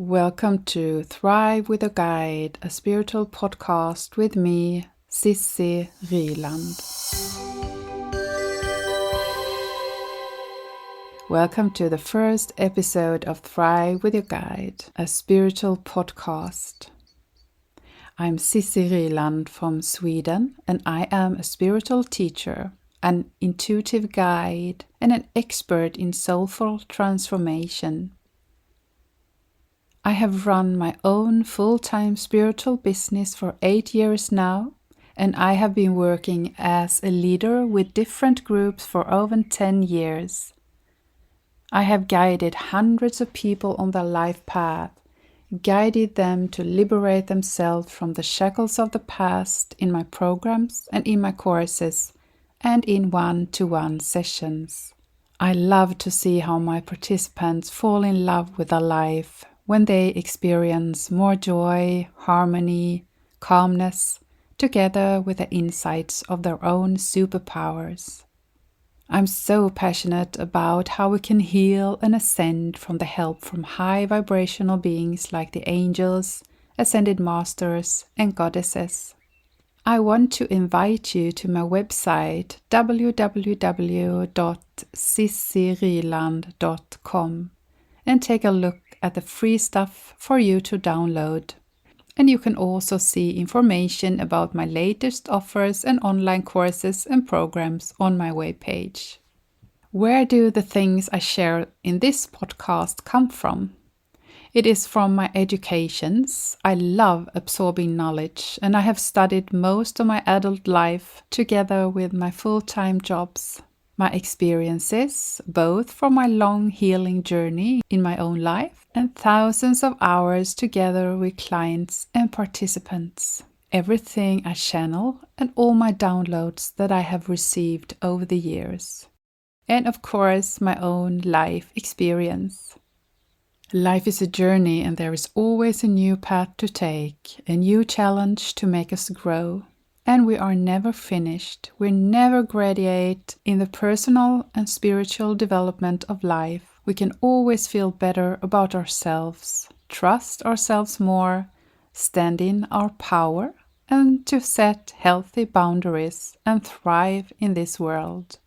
Welcome to Thrive with a Guide, a spiritual podcast with me, Sissi Ryland. Welcome to the first episode of Thrive with a Guide, a spiritual podcast. I'm Sissi Ryland from Sweden, and I am a spiritual teacher, an intuitive guide, and an expert in soulful transformation. I have run my own full-time spiritual business for 8 years now, and I have been working as a leader with different groups for over 10 years. I have guided hundreds of people on their life path, guided them to liberate themselves from the shackles of the past in my programs and in my courses and in one-to-one sessions. I love to see how my participants fall in love with their life when they experience more joy, harmony, calmness, together with the insights of their own superpowers. I'm so passionate about how we can heal and ascend from the help from high vibrational beings like the angels, ascended masters, and goddesses. I want to invite you to my website www.sissiryland.com and take a look at the free stuff for you to download. And you can also see information about my latest offers and online courses and programs on my webpage. Where do the things I share in this podcast come from? It is from my educations. I love absorbing knowledge, and I have studied most of my adult life together with my full-time jobs. My experiences, both from my long healing journey in my own life and thousands of hours together with clients and participants. Everything I channel and all my downloads that I have received over the years. And of course, my own life experience. Life is a journey, and there is always a new path to take, a new challenge to make us grow. And we are never finished. We never graduate in the personal and spiritual development of life. We can always feel better about ourselves, trust ourselves more, stand in our power, and to set healthy boundaries and thrive in this world.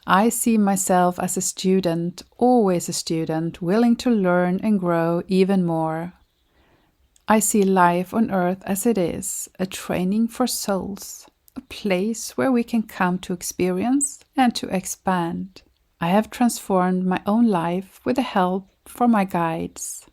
I see myself as a student, always a student, willing to learn and grow even more. I see life on earth as it is, a training for souls, a place where we can come to experience and to expand. I have transformed my own life with the help from my guides.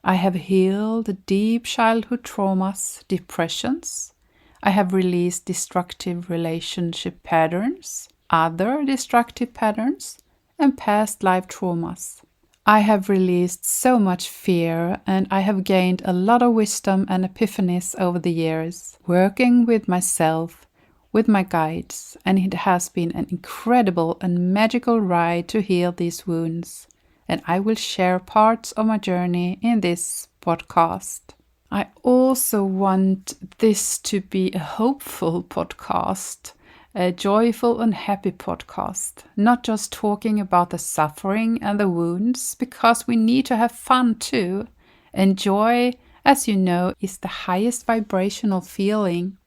I have healed deep childhood traumas, depressions. I have released destructive relationship patterns, other destructive patterns, and past life traumas. I have released so much fear, and I have gained a lot of wisdom and epiphanies over the years, working with myself, with my guides, and it has been an incredible and magical ride to heal these wounds, and I will share parts of my journey in this podcast. I also want this to be a hopeful podcast, a joyful and happy podcast, not just talking about the suffering and the wounds, because we need to have fun too. And joy, as you know, is the highest vibrational feeling.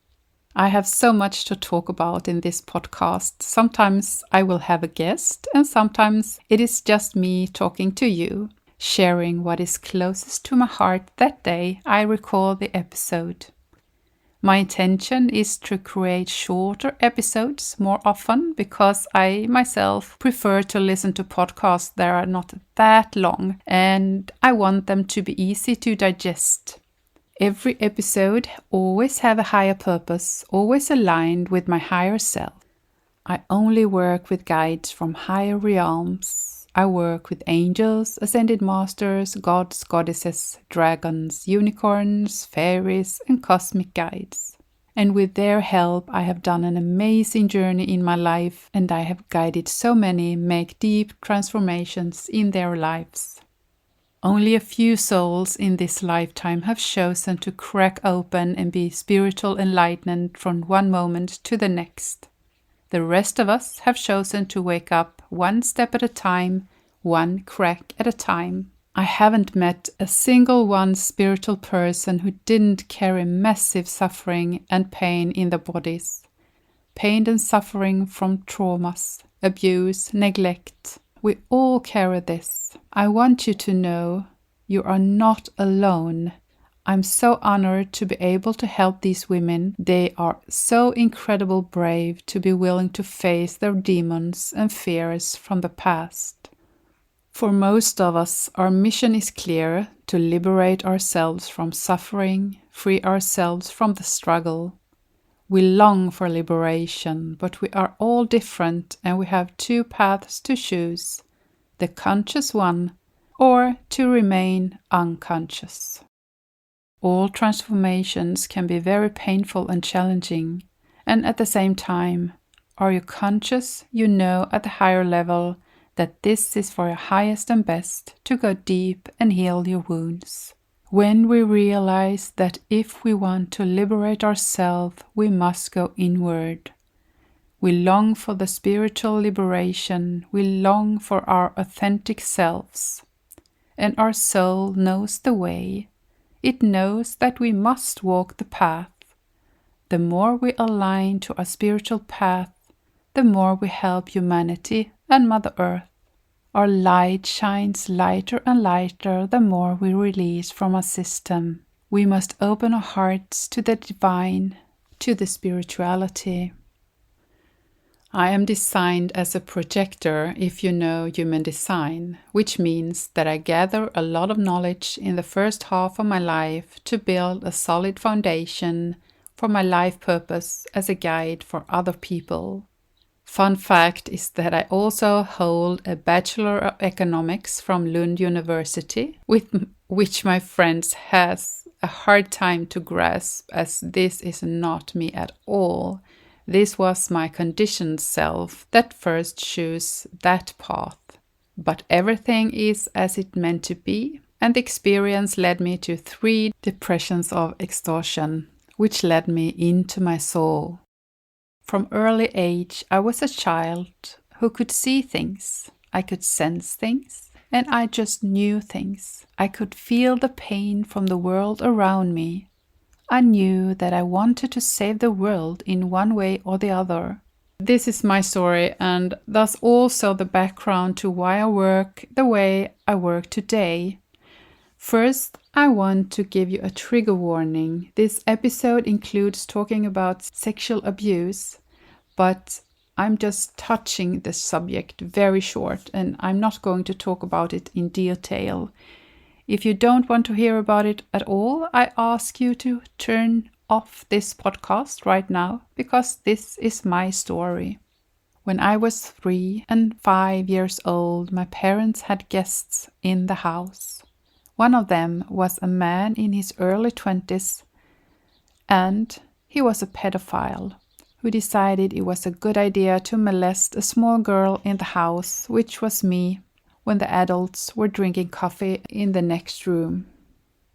I have so much to talk about in this podcast. Sometimes I will have a guest, and sometimes it is just me talking to you, sharing what is closest to my heart that day I record the episode. My intention is to create shorter episodes more often because I myself prefer to listen to podcasts that are not that long, and I want them to be easy to digest. Every episode always have a higher purpose, always aligned with my higher self. I only work with guides from higher realms. I work with angels, ascended masters, gods, goddesses, dragons, unicorns, fairies, and cosmic guides. And with their help, I have done an amazing journey in my life, and I have guided so many make deep transformations in their lives. Only a few souls in this lifetime have chosen to crack open and be spiritual enlightened from one moment to the next. The rest of us have chosen to wake up one step at a time, one crack at a time. I haven't met a single one spiritual person who didn't carry massive suffering and pain in their bodies. Pain and suffering from traumas, abuse, neglect. We all carry this. I want you to know you are not alone. I'm so honored to be able to help these women. They are so incredibly brave to be willing to face their demons and fears from the past. For most of us, our mission is clear: to liberate ourselves from suffering, free ourselves from the struggle. We long for liberation, but we are all different and we have two paths to choose: the conscious one or to remain unconscious. All transformations can be very painful and challenging, and at the same time, are you conscious, you know at a higher level that this is for your highest and best, to go deep and heal your wounds. When we realize that if we want to liberate ourselves, we must go inward. We long for the spiritual liberation, we long for our authentic selves, and our soul knows the way. It knows that we must walk the path. The more we align to our spiritual path, the more we help humanity and Mother Earth. Our light shines lighter and lighter the more we release from our system. We must open our hearts to the divine, to the spirituality. I am designed as a projector, if you know human design, which means that I gather a lot of knowledge in the first half of my life to build a solid foundation for my life purpose as a guide for other people. Fun fact is that I also hold a Bachelor of Economics from Lund University, which my friends has a hard time to grasp, as this is not me at all. This was my conditioned self that first chose that path. But everything is as it meant to be, and the experience led me to 3 depressions of exhaustion, which led me into my soul. From early age, I was a child who could see things, I could sense things, and I just knew things. I could feel the pain from the world around me. I knew that I wanted to save the world in one way or the other. This is my story, and thus also the background to why I work the way I work today. First, I want to give you a trigger warning. This episode includes talking about sexual abuse, but I'm just touching the subject very short, and I'm not going to talk about it in detail. If you don't want to hear about it at all, I ask you to turn off this podcast right now, because this is my story. When I was 3 and 5 years old, my parents had guests in the house. One of them was a man in his early 20s, and he was a pedophile who decided it was a good idea to molest a small girl in the house, which was me, when the adults were drinking coffee in the next room.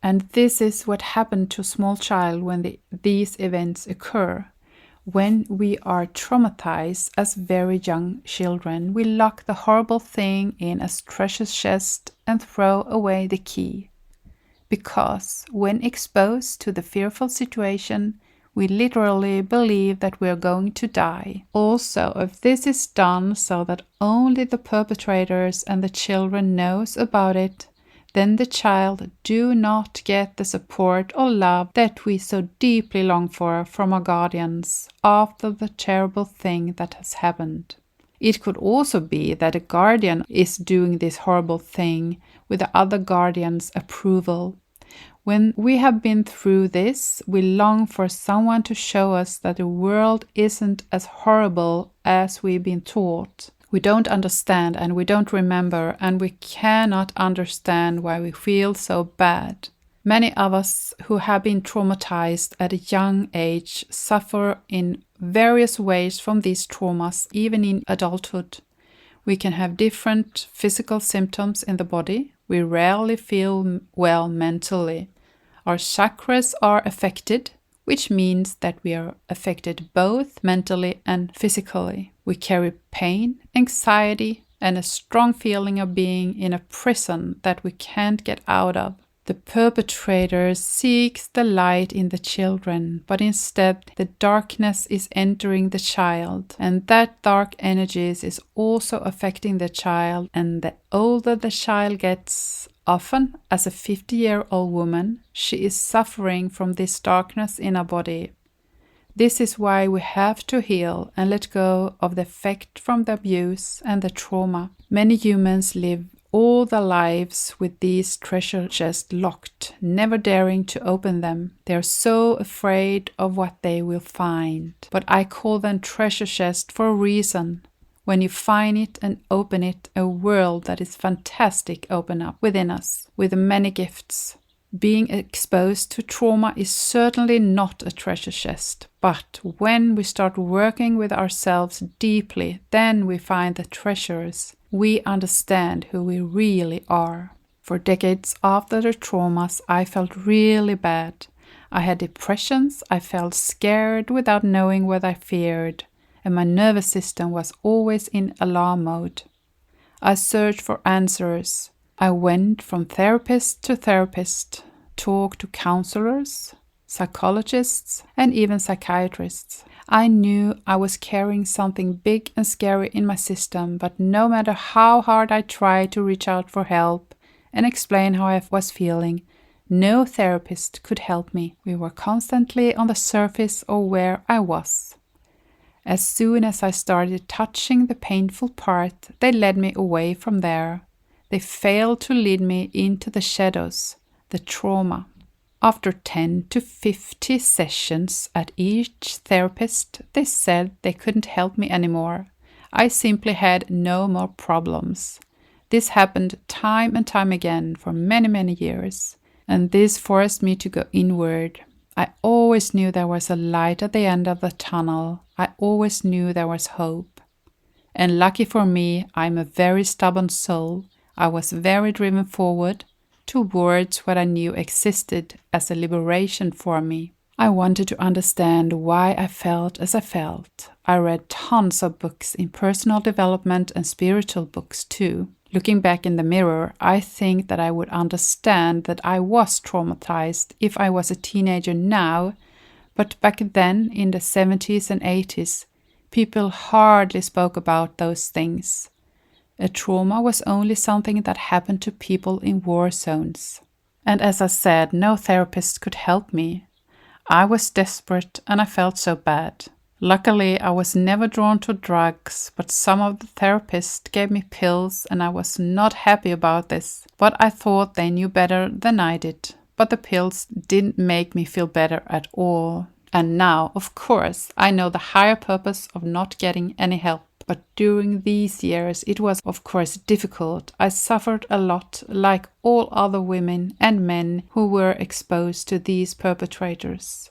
And this is what happened to a small child when these events occur. When we are traumatized as very young children, we lock the horrible thing in a treasure chest and throw away the key. Because when exposed to the fearful situation, we literally believe that we are going to die. Also, if this is done so that only the perpetrators and the children knows about it, then the child do not get the support or love that we so deeply long for from our guardians after the terrible thing that has happened. It could also be that a guardian is doing this horrible thing with the other guardian's approval. When we have been through this, we long for someone to show us that the world isn't as horrible as we've been taught. We don't understand and we don't remember, and we cannot understand why we feel so bad. Many of us who have been traumatized at a young age suffer in various ways from these traumas, even in adulthood. We can have different physical symptoms in the body. We rarely feel well mentally. Our chakras are affected, which means that we are affected both mentally and physically. We carry pain, anxiety, and a strong feeling of being in a prison that we can't get out of. The perpetrator seeks the light in the children, but instead the darkness is entering the child, and that dark energies is also affecting the child, and the older the child gets, often as a 50-year-old woman, she is suffering from this darkness in her body. This is why we have to heal and let go of the effect from the abuse and the trauma. Many humans live all their lives with these treasure chests locked, never daring to open them. They are so afraid of what they will find. But I call them treasure chests for a reason. When you find it and open it, a world that is fantastic open up within us, with many gifts. Being exposed to trauma is certainly not a treasure chest, but when we start working with ourselves deeply, then we find the treasures. We understand who we really are. For decades after the traumas, I felt really bad. I had depressions, I felt scared without knowing what I feared, and my nervous system was always in alarm mode. I searched for answers. I went from therapist to therapist, talked to counselors, psychologists, and even psychiatrists. I knew I was carrying something big and scary in my system, but no matter how hard I tried to reach out for help and explain how I was feeling, no therapist could help me. We were constantly on the surface of where I was. As soon as I started touching the painful part, they led me away from there. They failed to lead me into the shadows, the trauma. After 10 to 50 sessions at each therapist, they said they couldn't help me anymore. I simply had no more problems. This happened time and time again for many, many years, and this forced me to go inward. I always knew there was a light at the end of the tunnel. I always knew there was hope. And lucky for me, I'm a very stubborn soul. I was very driven forward towards what I knew existed as a liberation for me. I wanted to understand why I felt as I felt. I read tons of books in personal development and spiritual books too. Looking back in the mirror, I think that I would understand that I was traumatized if I was a teenager now, but back then in the 70s and 80s, people hardly spoke about those things. A trauma was only something that happened to people in war zones. And as I said, no therapist could help me. I was desperate and I felt so bad. Luckily, I was never drawn to drugs, but some of the therapists gave me pills and I was not happy about this. But I thought they knew better than I did. But the pills didn't make me feel better at all. And now, of course, I know the higher purpose of not getting any help. But during these years, it was of course difficult. I suffered a lot, like all other women and men who were exposed to these perpetrators.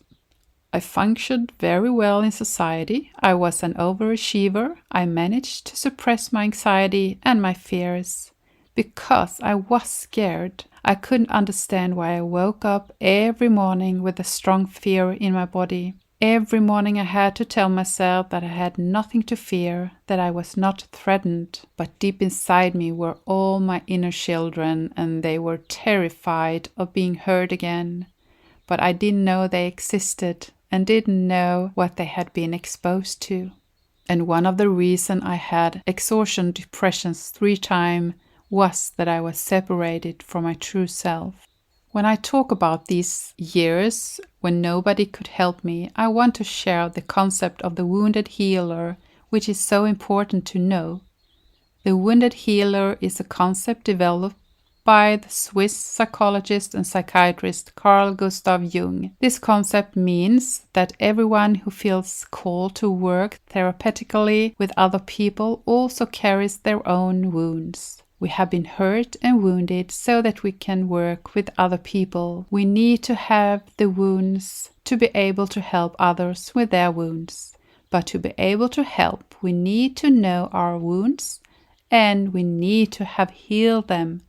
I functioned very well in society. I was an overachiever. I managed to suppress my anxiety and my fears. Because I was scared, I couldn't understand why I woke up every morning with a strong fear in my body. Every morning I had to tell myself that I had nothing to fear, that I was not threatened. But deep inside me were all my inner children, and they were terrified of being hurt again. But I didn't know they existed and didn't know what they had been exposed to. And one of the reasons I had exhaustion depressions 3 times was that I was separated from my true self. When I talk about these years when nobody could help me, I want to share the concept of the wounded healer, which is so important to know. The wounded healer is a concept developed by the Swiss psychologist and psychiatrist Carl Gustav Jung. This concept means that everyone who feels called to work therapeutically with other people also carries their own wounds. We have been hurt and wounded so that we can work with other people. We need to have the wounds to be able to help others with their wounds. But to be able to help, we need to know our wounds and we need to have healed them.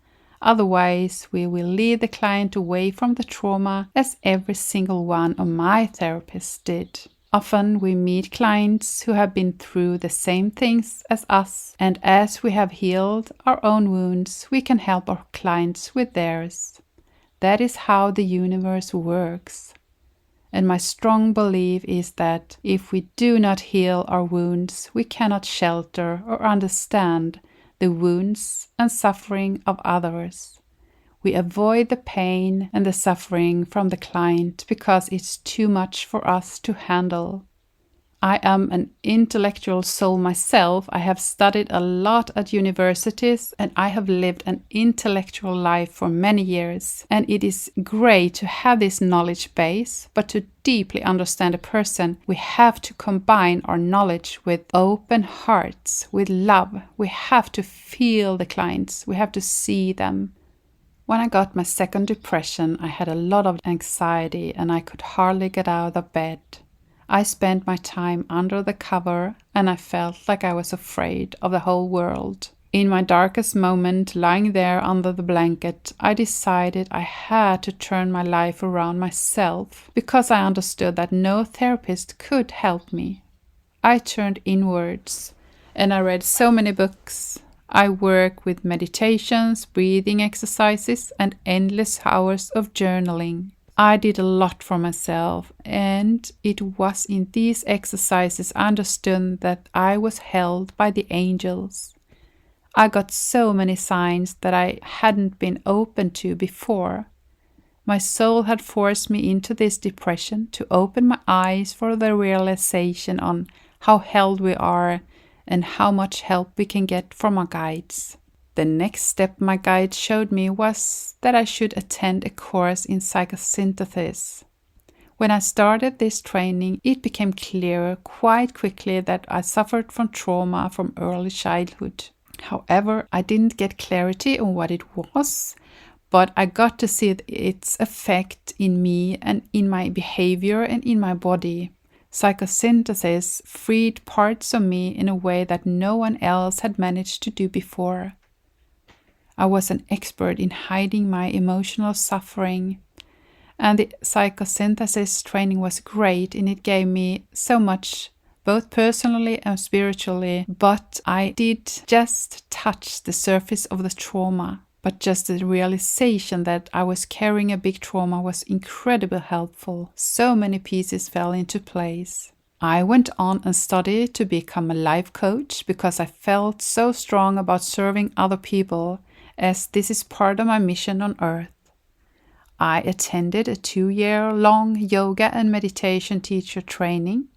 Otherwise, we will lead the client away from the trauma, as every single one of my therapists did. Often we meet clients who have been through the same things as us, and as we have healed our own wounds, we can help our clients with theirs. That is how the universe works. And my strong belief is that if we do not heal our wounds, we cannot shelter or understand the wounds and suffering of others. We avoid the pain and the suffering from the client because it's too much for us to handle. I am an intellectual soul myself. I have studied a lot at universities and I have lived an intellectual life for many years. And it is great to have this knowledge base, but to deeply understand a person, we have to combine our knowledge with open hearts, with love. We have to feel the clients, we have to see them. When I got my second depression, I had a lot of anxiety and I could hardly get out of bed. I spent my time under the cover and I felt like I was afraid of the whole world. In my darkest moment, lying there under the blanket, I decided I had to turn my life around myself because I understood that no therapist could help me. I turned inwards and I read so many books. I work with meditations, breathing exercises, and endless hours of journaling. I did a lot for myself, and it was in these exercises I understood that I was held by the angels. I got so many signs that I hadn't been open to before. My soul had forced me into this depression to open my eyes for the realization on how held we are and how much help we can get from our guides. The next step my guide showed me was that I should attend a course in psychosynthesis. When I started this training, it became clearer quite quickly that I suffered from trauma from early childhood. However, I didn't get clarity on what it was, but I got to see its effect in me and in my behavior and in my body. Psychosynthesis freed parts of me in a way that no one else had managed to do before. I was an expert in hiding my emotional suffering, and the psychosynthesis training was great and it gave me so much, both personally and spiritually, but I did just touch the surface of the trauma. But just the realization that I was carrying a big trauma was incredibly helpful. So many pieces fell into place. I went on and studied to become a life coach because I felt so strong about serving other people, as this is part of my mission on earth. I attended a 2-year-long yoga and meditation teacher training,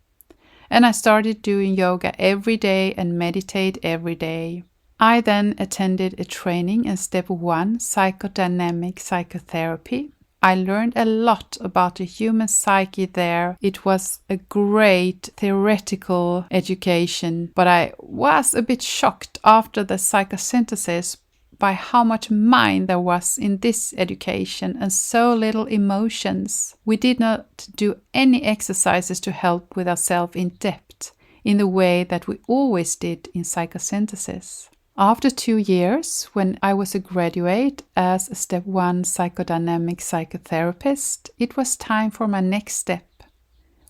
and I started doing yoga every day and meditate every day. I then attended a training in Step 1 Psychodynamic Psychotherapy. I learned a lot about the human psyche there. It was a great theoretical education, but I was a bit shocked after the psychosynthesis by how much mind there was in this education and so little emotions. We did not do any exercises to help with ourselves in depth in the way that we always did in psychosynthesis. After 2 years, when I was a graduate as a Step 1 psychodynamic psychotherapist, it was time for my next step.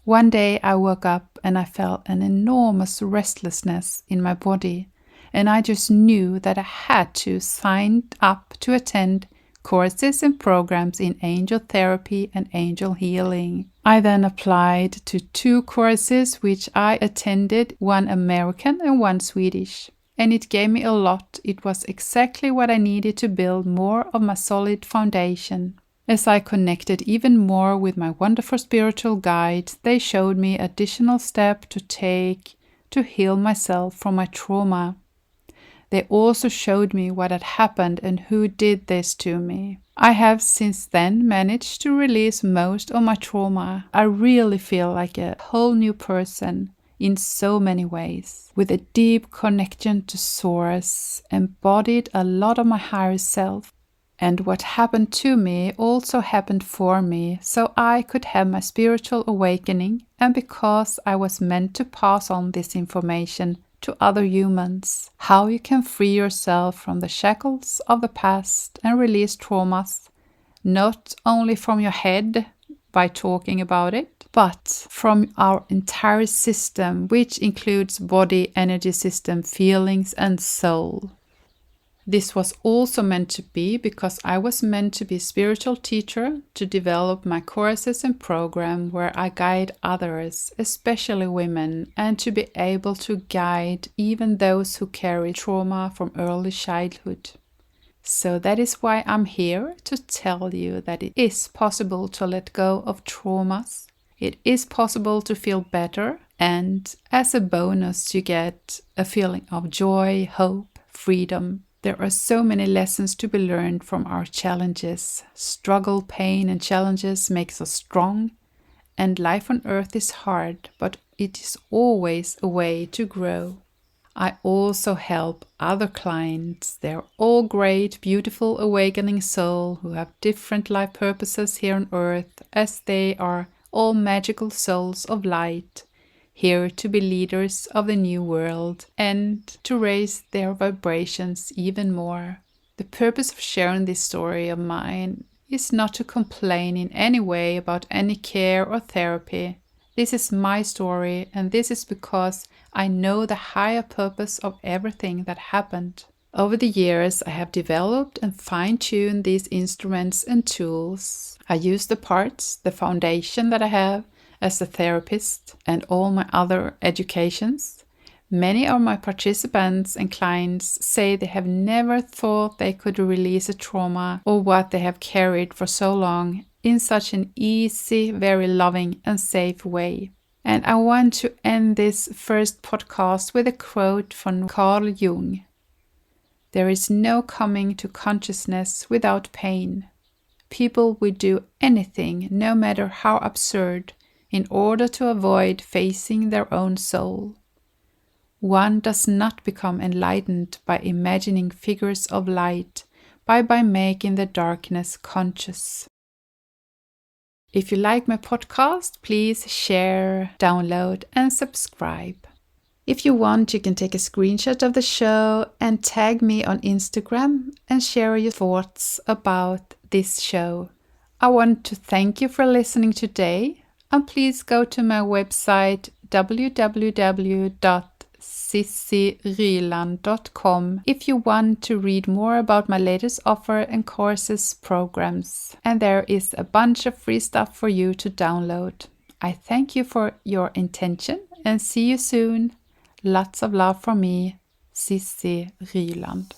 One day I woke up and I felt an enormous restlessness in my body, and I just knew that I had to sign up to attend courses and programs in angel therapy and angel healing. I then applied to 2 courses which I attended, one American and one Swedish. And it gave me a lot. It was exactly what I needed to build more of my solid foundation. As I connected even more with my wonderful spiritual guides, they showed me additional steps to take to heal myself from my trauma. They also showed me what had happened and who did this to me. I have since then managed to release most of my trauma. I really feel like a whole new person in so many ways, with a deep connection to Source, embodied a lot of my higher self. And what happened to me also happened for me, so I could have my spiritual awakening, and because I was meant to pass on this information to other humans. How you can free yourself from the shackles of the past and release traumas, not only from your head by talking about it, but from our entire system, which includes body, energy system, feelings, and soul. This was also meant to be because I was meant to be a spiritual teacher, to develop my courses and program where I guide others, especially women, and to be able to guide even those who carry trauma from early childhood. So that is why I'm here, to tell you that it is possible to let go of traumas. It is possible to feel better, and as a bonus you get a feeling of joy, hope, freedom. There are so many lessons to be learned from our challenges. Struggle, pain, and challenges makes us strong, and life on earth is hard, but it is always a way to grow. I also help other clients. They're all great, beautiful, awakening souls who have different life purposes here on earth, as they are all magical souls of light, here to be leaders of the new world and to raise their vibrations even more. The purpose of sharing this story of mine is not to complain in any way about any care or therapy. This is my story, and this is because I know the higher purpose of everything that happened. Over the years, I have developed and fine-tuned these instruments and tools. I use the parts, the foundation that I have as a therapist, and all my other educations. Many of my participants and clients say they have never thought they could release a trauma or what they have carried for so long in such an easy, very loving and safe way. And I want to end this first podcast with a quote from Carl Jung. There is no coming to consciousness without pain. People will do anything, no matter how absurd, in order to avoid facing their own soul. One does not become enlightened by imagining figures of light, but by making the darkness conscious. If you like my podcast, please share, download, and subscribe. If you want, you can take a screenshot of the show and tag me on Instagram and share your thoughts about this show. I want to thank you for listening today, and please go to my website www.sissiryland.com if you want to read more about my latest offer and courses programs. And there is a bunch of free stuff for you to download. I thank you for your intention and see you soon. Lots of love from me, Sissi Ryland.